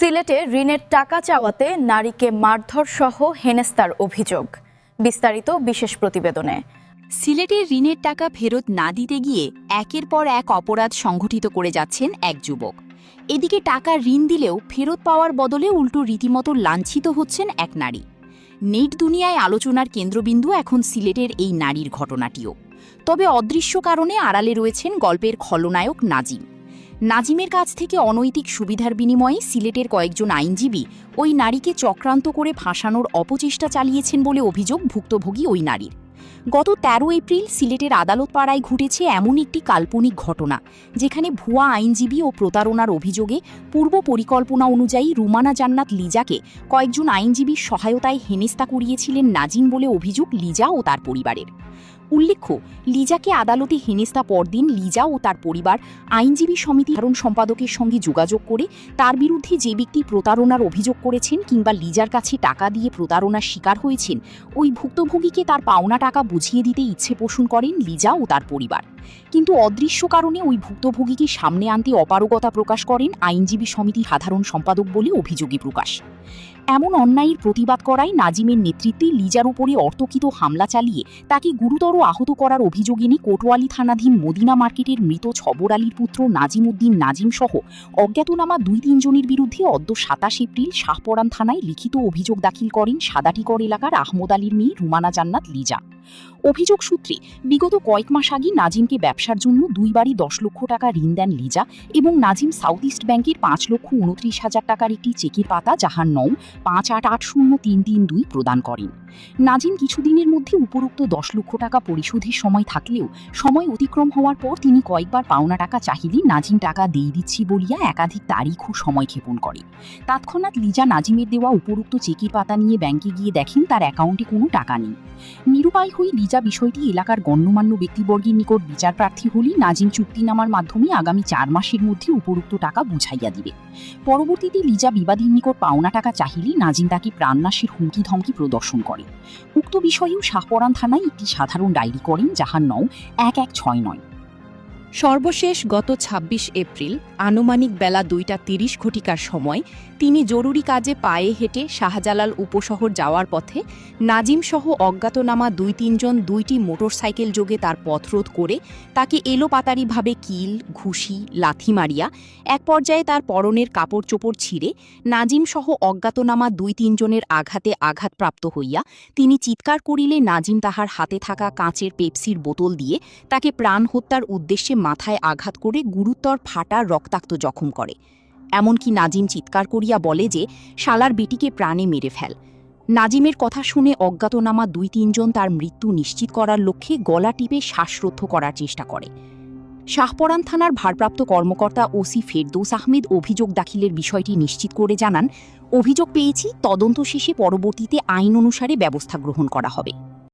সিলেটে ঋণের টাকা চাওয়াতে নারীকে মারধর সহ হেনস্তার অভিযোগ। বিস্তারিত বিশেষ প্রতিবেদনে। সিলেটের ঋণের টাকা ফেরত না দিতে গিয়ে একের পর এক অপরাধ সংঘটিত করে যাচ্ছেন এক যুবক। এদিকে টাকা ঋণ দিলেও ফেরত পাওয়ার বদলে উল্টো রীতিমতো লাঞ্ছিত হচ্ছেন এক নারী। নেট দুনিয়ায় আলোচনার কেন্দ্রবিন্দু এখন সিলেটের এই নারীর ঘটনাটিও। তবে অদৃশ্য কারণে আড়ালে রয়েছেন গল্পের খলনায়ক নাজিম। নাজিমের কাছ থেকে অনৈতিক সুবিধার বিনিময়ে সিলেটের কয়েকজন আইনজীবী ওই নারীকে চক্রান্ত করে ফাঁসানোর অপচেষ্টা চালিয়েছেন বলে অভিযোগ ভুক্তভোগী ওই নারীর। গত ১৩ এপ্রিল সিলেটের আদালত পাড়ায় ঘটেছে এমন একটি কাল্পনিক ঘটনা, যেখানে ভুয়া আইনজীবী ও প্রতারণার অভিযোগে পূর্ব পরিকল্পনা অনুযায়ী রুমানা জান্নাত লিজাকে কয়েকজন আইনজীবীর সহায়তায় হেনস্তা করিয়েছিলেন নাজিম বলে অভিযোগ লিজা ও তার পরিবারের। উল্লেখ্য, লিজাকে আদালতে হেনস্তা পরদিন লিজা ও তার পরিবার আইনজীবী সমিতি সাধারণ সম্পাদকের সঙ্গে যোগাযোগ করে তার বিরুদ্ধে যে ব্যক্তি প্রতারণার অভিযোগ করেছেন কিংবা লিজার কাছে টাকা দিয়ে প্রতারণার শিকার হয়েছেন, ওই ভুক্তভোগীকে তার পাওনা টাকা বুঝিয়ে দিতে ইচ্ছে পোষণ করেন লিজা ও তার পরিবার। কিন্তু অদৃশ্য কারণে ওই ভুক্তভোগীকে সামনে আনতে অপারগতা প্রকাশ করেন আইনজীবী সমিতি সাধারণ সম্পাদক বলে অভিযোগে প্রকাশ। এমন অন্যায়ের প্রতিবাদ করায় নাজিমের নেতৃত্বে লিজার উপরে অর্থকৃত হামলা চালিয়ে তাকে গুরুতর আহত করার অভিযোগ এনে কোতোয়ালি থানাধীন মদিনা মার্কেটের মৃত ছবর আলীর পুত্র নাজিম উদ্দিন নাজিম সহ অজ্ঞাতনামা ২-৩ জনের বিরুদ্ধে অদ্য ২৭ এপ্রিল শাহপরান থানায় লিখিত অভিযোগ দাখিল করেন সাদাটিকর এলাকার আহমদ আলীর মেয়ে রুমানা জান্নাত লিজা। অভিযোগ সূত্রে বিগত কয়েক মাস আগে নাজিমকে ব্যবসার জন্য ২ বারই ১০ লক্ষ টাকা ঋণ দেন লিজা এবং নাজিম সাউথ ইস্ট ব্যাংকের ৫,২৯,০০০ টাকার একটি চেকের পাতা যাহার নং ৫৮৮০৩৩২ প্রদান করেন। নাজিম কিছুদিনের মধ্যে উপরোক্ত ১০ লক্ষ টাকা পরিশোধের সময় থাকলেও সময় অতিক্রম হওয়ার পর তিনি কয়েকবার পাওনা টাকা চাহিলে নাজিম টাকা দিয়ে দিচ্ছি বলিয়া একাধিক তারিখ ও সময় ক্ষেপণ করে। তৎক্ষণাৎ লিজা নাজিমের দেওয়া উপরোক্ত চেকের পাতা নিয়ে ব্যাংকে গিয়ে দেখেন তার অ্যাকাউন্টে কোনো টাকা নেই। নিরুপায় হয়ে লিজা বিষয়টি এলাকার গণ্যমান্য ব্যক্তিবর্গের নিকট বিচার প্রার্থী হলেই নাজিম চুক্তিনামার মাধ্যমে আগামী ৪ মাসের মধ্যে উপরোক্ত টাকা বুঝাইয়া দিবে। পরবর্তীতে লিজা বিবাদীর নিকট পাওনা টাকা চাহিলে নাজিম তাকে প্রাণনাশের হুমকি ধমকি প্রদর্শন করে। উক্ত বিষয়েও শাহপরান থানায় একটি সাধারণ ডায়েরি করেন যাহার নং ১১৬৯। সর্বশেষ গত ২৬ এপ্রিল আনুমানিক বেলা ২টা ৩০ ঘটিকার সময় তিনি জরুরি কাজে পায়ে হেঁটে শাহজালাল উপশহর যাওয়ার পথে নাজিমসহ অজ্ঞাতনামা ২-৩ জন ২টি মোটরসাইকেল যোগে তার পথরোধ করে তাকে এলোপাতাড়িভাবে কিল, ঘুষি, লাথি মারিয়া এক পর্যায়ে তার পরনের কাপড় চোপড় ছিঁড়ে নাজিমসহ অজ্ঞাতনামা ২-৩ জনের আঘাতে আঘাতপ্রাপ্ত হইয়া তিনি চিৎকার করিলে নাজিম তাহার হাতে থাকা কাঁচের পেপসির বোতল দিয়ে তাকে প্রাণ হত্যার উদ্দেশ্যে মাথায় আঘাত করে গুরুতর ফাটা রক্তাক্ত জখম করে। এমনকি নাজিম চিৎকার করিয়া বলে যে শালার বেটিকে প্রাণে মেরে ফেল। নাজিমের কথা শুনে অজ্ঞাতনামা ২-৩ জন তার মৃত্যু নিশ্চিত করার লক্ষ্যে গলা টিপে শ্বাসরোধ করার চেষ্টা করে। শাহপরান থানার ভারপ্রাপ্ত কর্মকর্তা ওসি ফেরদৌস আহমেদ অভিযোগ দাখিলের বিষয়টি নিশ্চিত করে জানান, অভিযোগ পেয়েছি, তদন্ত শেষে পরবর্তীতে আইন অনুসারে ব্যবস্থা গ্রহণ করা হবে।